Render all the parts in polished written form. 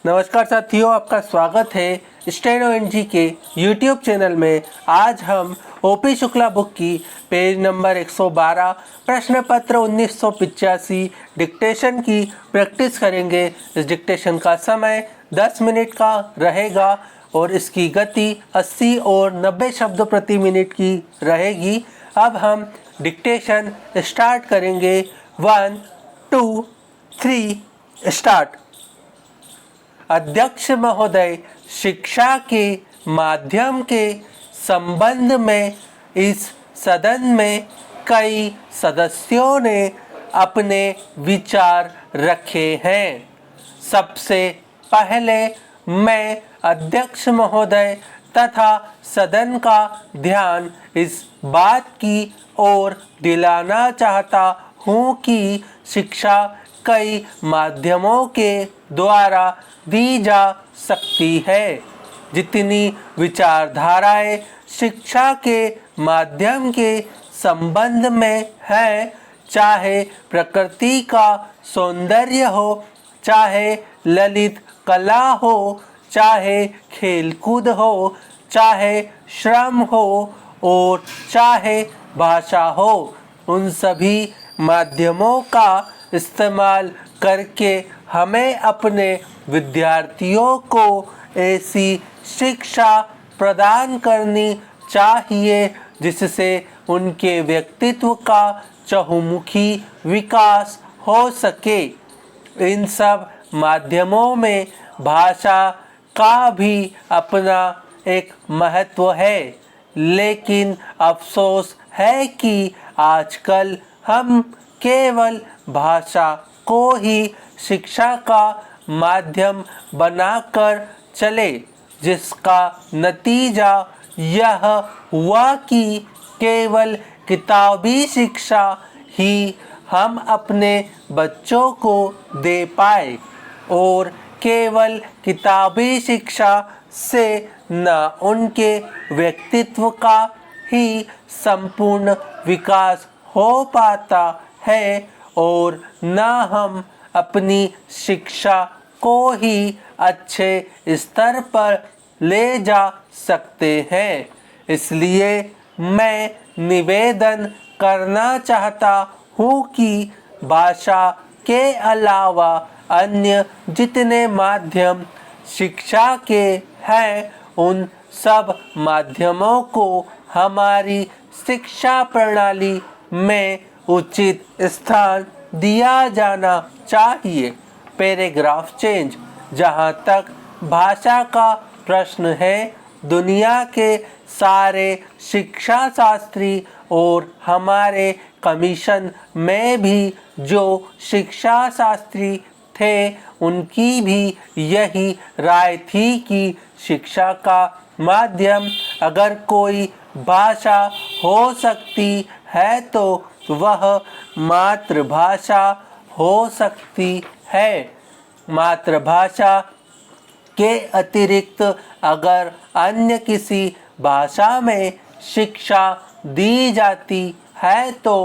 नमस्कार साथियों, आपका स्वागत है स्टेनो एनजी के यूट्यूब चैनल में। आज हम ओपी शुक्ला बुक की पेज नंबर 112 प्रश्न पत्र 1985 डिक्टेशन की प्रैक्टिस करेंगे। इस डिक्टेशन का समय 10 मिनट का रहेगा और इसकी गति 80 और 90 शब्द प्रति मिनट की रहेगी। अब हम डिक्टेशन स्टार्ट करेंगे। 1 2 3 स्टार्ट। अध्यक्ष महोदय, शिक्षा के माध्यम के संबंध में इस सदन में कई सदस्यों ने अपने विचार रखे हैं। सबसे पहले मैं अध्यक्ष महोदय तथा सदन का ध्यान इस बात की ओर दिलाना चाहता हूँ कि शिक्षा कई माध्यमों के द्वारा दी जा सकती है। जितनी विचारधाराएं शिक्षा के माध्यम के संबंध में है, चाहे प्रकृति का सौंदर्य हो, चाहे ललित कला हो, चाहे खेलकूद हो, चाहे श्रम हो और चाहे भाषा हो, उन सभी माध्यमों का इस्तेमाल करके हमें अपने विद्यार्थियों को ऐसी शिक्षा प्रदान करनी चाहिए जिससे उनके व्यक्तित्व का चहुमुखी विकास हो सके। इन सब माध्यमों में भाषा का भी अपना एक महत्व है, लेकिन अफसोस है कि आजकल हम केवल भाषा को ही शिक्षा का माध्यम बनाकर चले, जिसका नतीजा यह हुआ कि केवल किताबी शिक्षा ही हम अपने बच्चों को दे पाए और केवल किताबी शिक्षा से न उनके व्यक्तित्व का ही संपूर्ण विकास हो पाता है और न हम अपनी शिक्षा को ही अच्छे स्तर पर ले जा सकते हैं। इसलिए मैं निवेदन करना चाहता हूँ कि भाषा के अलावा अन्य जितने माध्यम शिक्षा के हैं, उन सब माध्यमों को हमारी शिक्षा प्रणाली में उचित स्थान दिया जाना चाहिए। Paragraph change. जहाँ तक भाषा का प्रश्न है, दुनिया के सारे शिक्षा शास्त्री और हमारे कमीशन में भी जो शिक्षा शास्त्री थे, उनकी भी यही राय थी कि शिक्षा का माध्यम अगर कोई भाषा हो सकती है तो वह मातृभाषा हो सकती है। मातृभाषा के अतिरिक्त अगर अन्य किसी भाषा में शिक्षा दी जाती है तो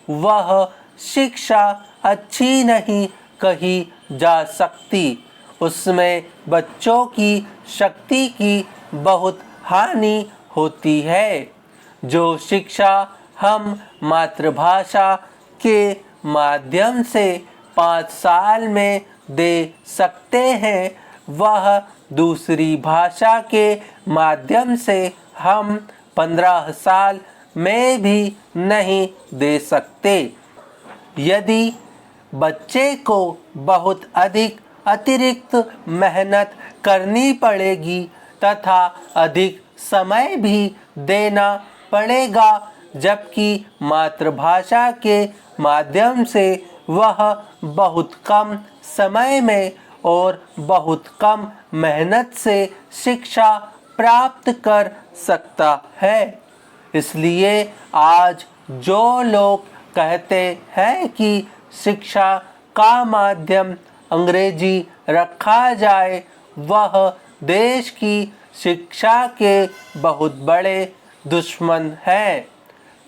वह शिक्षा अच्छी नहीं कही जा सकती। उसमें बच्चों की शक्ति की बहुत हानि होती है। जो शिक्षा हम मातृभाषा के माध्यम से 5 साल में दे सकते हैं, वह दूसरी भाषा के माध्यम से हम 15 साल में भी नहीं दे सकते। यदि बच्चे को बहुत अधिक अतिरिक्त मेहनत करनी पड़ेगी तथा अधिक समय भी देना पड़ेगा, जबकि मातृभाषा के माध्यम से वह बहुत कम समय में और बहुत कम मेहनत से शिक्षा प्राप्त कर सकता है। इसलिए आज जो लोग कहते हैं कि शिक्षा का माध्यम अंग्रेजी रखा जाए, वह देश की शिक्षा के बहुत बड़े दुश्मन हैं,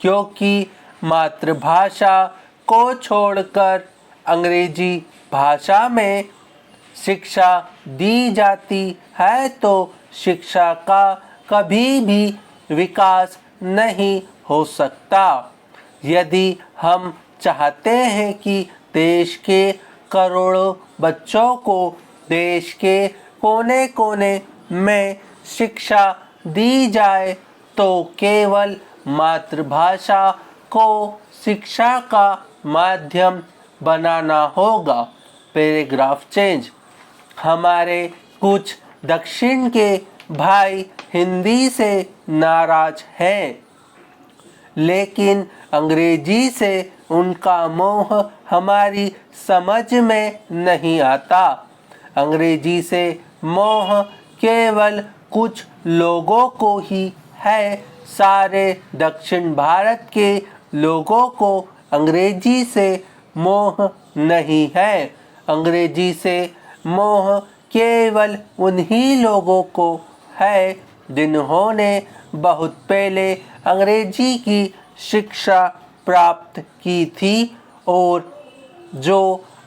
क्योंकि मातृभाषा को छोड़कर अंग्रेजी भाषा में शिक्षा दी जाती है तो शिक्षा का कभी भी विकास नहीं हो सकता। यदि हम चाहते हैं कि देश के करोड़ों बच्चों को देश के कोने कोने में शिक्षा दी जाए तो केवल मातृभाषा को शिक्षा का माध्यम बनाना होगा। Paragraph change. हमारे कुछ दक्षिण के भाई हिंदी से नाराज हैं, लेकिन अंग्रेजी से उनका मोह हमारी समझ में नहीं आता। अंग्रेजी से मोह केवल कुछ लोगों को ही है। सारे दक्षिण भारत के लोगों को अंग्रेजी से मोह नहीं है। अंग्रेजी से मोह केवल उन्हीं लोगों को है जिन्होंने बहुत पहले अंग्रेजी की शिक्षा प्राप्त की थी और जो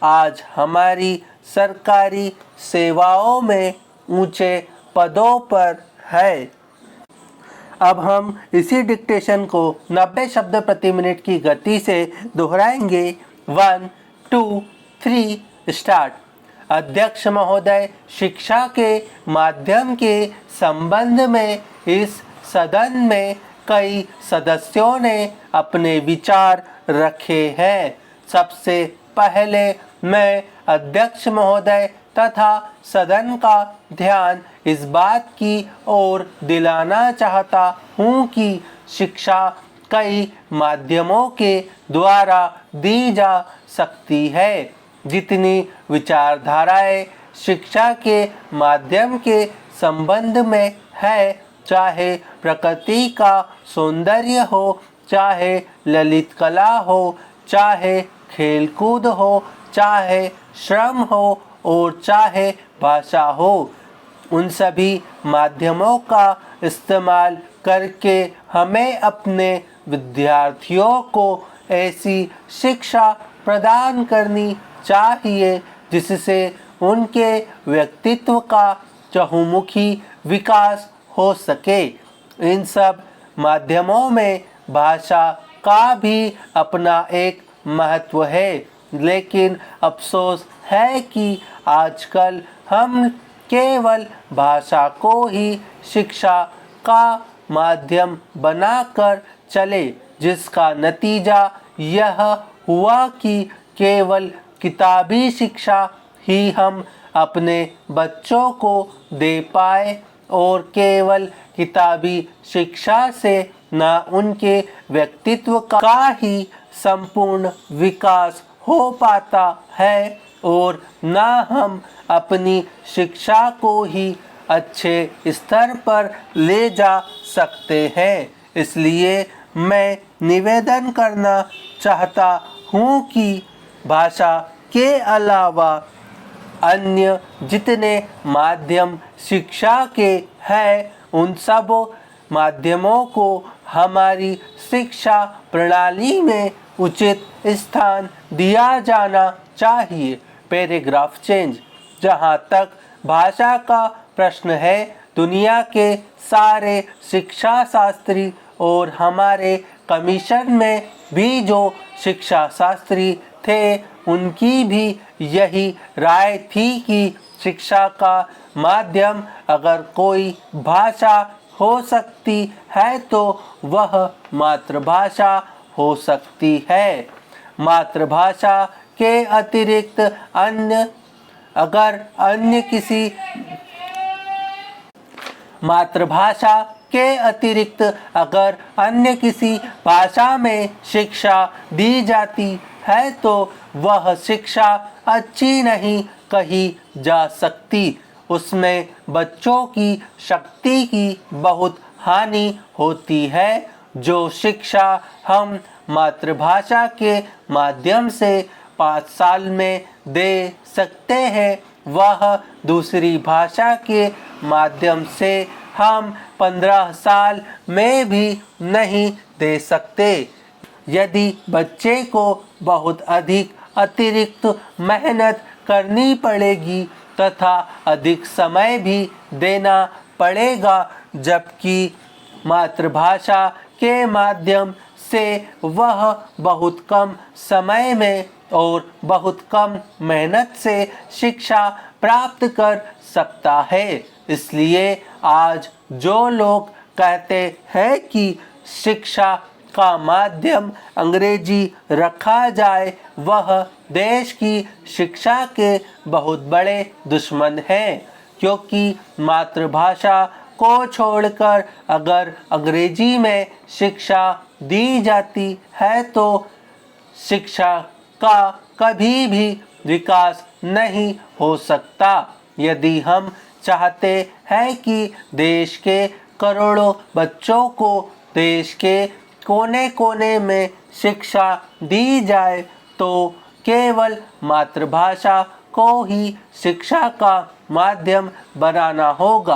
आज हमारी सरकारी सेवाओं में ऊंचे पदों पर है। अब हम इसी डिक्टेशन को 90 शब्द प्रति मिनट की गति से दोहराएंगे। 1 2 3 स्टार्ट। अध्यक्ष महोदय, शिक्षा के माध्यम के संबंध में इस सदन में कई सदस्यों ने अपने विचार रखे हैं। सबसे पहले मैं अध्यक्ष महोदय तथा सदन का ध्यान इस बात की ओर दिलाना चाहता हूँ कि शिक्षा कई माध्यमों के द्वारा दी जा सकती है। जितनी विचारधाराएं शिक्षा के माध्यम के संबंध में है, चाहे प्रकृति का सौंदर्य हो, चाहे ललित कला हो, चाहे खेलकूद हो, चाहे श्रम हो और चाहे भाषा हो, उन सभी माध्यमों का इस्तेमाल करके हमें अपने विद्यार्थियों को ऐसी शिक्षा प्रदान करनी चाहिए जिससे उनके व्यक्तित्व का चहुमुखी विकास हो सके। इन सब माध्यमों में भाषा का भी अपना एक महत्व है, लेकिन अफसोस है कि आजकल हम केवल भाषा को ही शिक्षा का माध्यम बनाकर चले, जिसका नतीजा यह हुआ कि केवल किताबी शिक्षा ही हम अपने बच्चों को दे पाए और केवल किताबी शिक्षा से न उनके व्यक्तित्व का ही संपूर्ण विकास हो पाता है और न हम अपनी शिक्षा को ही अच्छे स्तर पर ले जा सकते हैं। इसलिए मैं निवेदन करना चाहता हूँ कि भाषा के अलावा अन्य जितने माध्यम शिक्षा के हैं, उन सब माध्यमों को हमारी शिक्षा प्रणाली में उचित स्थान दिया जाना चाहिए। Paragraph change. जहाँ तक भाषा का प्रश्न है, दुनिया के सारे शिक्षा शास्त्री और हमारे कमीशन में भी जो शिक्षा शास्त्री थे, उनकी भी यही राय थी कि शिक्षा का माध्यम अगर कोई भाषा हो सकती है तो वह मातृभाषा हो सकती है। मातृभाषा के अतिरिक्त अगर अन्य किसी भाषा में शिक्षा दी जाती है तो वह शिक्षा अच्छी नहीं कही जा सकती। उसमें बच्चों की शक्ति की बहुत हानि होती है। जो शिक्षा हम मातृभाषा के माध्यम से 5 साल में दे सकते हैं, वह दूसरी भाषा के माध्यम से हम 15 साल में भी नहीं दे सकते। यदि बच्चे को बहुत अधिक अतिरिक्त मेहनत करनी पड़ेगी तथा अधिक समय भी देना पड़ेगा, जबकि मातृभाषा के माध्यम से वह बहुत कम समय में और बहुत कम मेहनत से शिक्षा प्राप्त कर सकता है। इसलिए आज जो लोग कहते हैं कि शिक्षा का माध्यम अंग्रेजी रखा जाए, वह देश की शिक्षा के बहुत बड़े दुश्मन हैं, क्योंकि मातृभाषा को छोड़कर अगर अंग्रेजी में शिक्षा दी जाती है तो शिक्षा का कभी भी विकास नहीं हो सकता। यदि हम चाहते हैं कि देश के करोड़ों बच्चों को देश के कोने कोने में शिक्षा दी जाए, तो केवल मातृभाषा को ही शिक्षा का माध्यम बनाना होगा।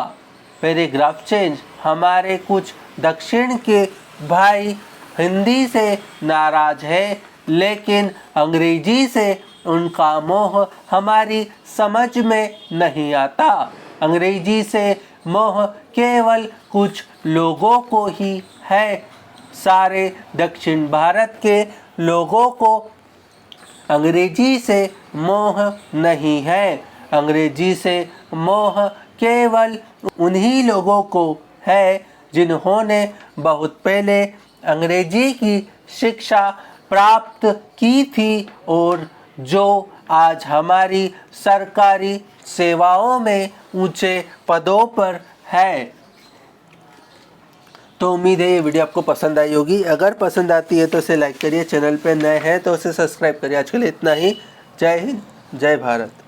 Paragraph change. हमारे कुछ दक्षिण के भाई हिंदी से नाराज है, लेकिन अंग्रेजी से उनका मोह हमारी समझ में नहीं आता। अंग्रेजी से मोह केवल कुछ लोगों को ही है। सारे दक्षिण भारत के लोगों को अंग्रेजी से मोह नहीं है। अंग्रेजी से मोह केवल उन्हीं लोगों को है जिन्होंने बहुत पहले अंग्रेजी की शिक्षा प्राप्त की थी और जो आज हमारी सरकारी सेवाओं में ऊंचे पदों पर है। तो उम्मीद है ये वीडियो आपको पसंद आई होगी। अगर पसंद आती है तो इसे लाइक करिए, चैनल पे नए हैं तो उसे सब्सक्राइब करिए। आज के लिए इतना ही। जय हिंद, जय भारत।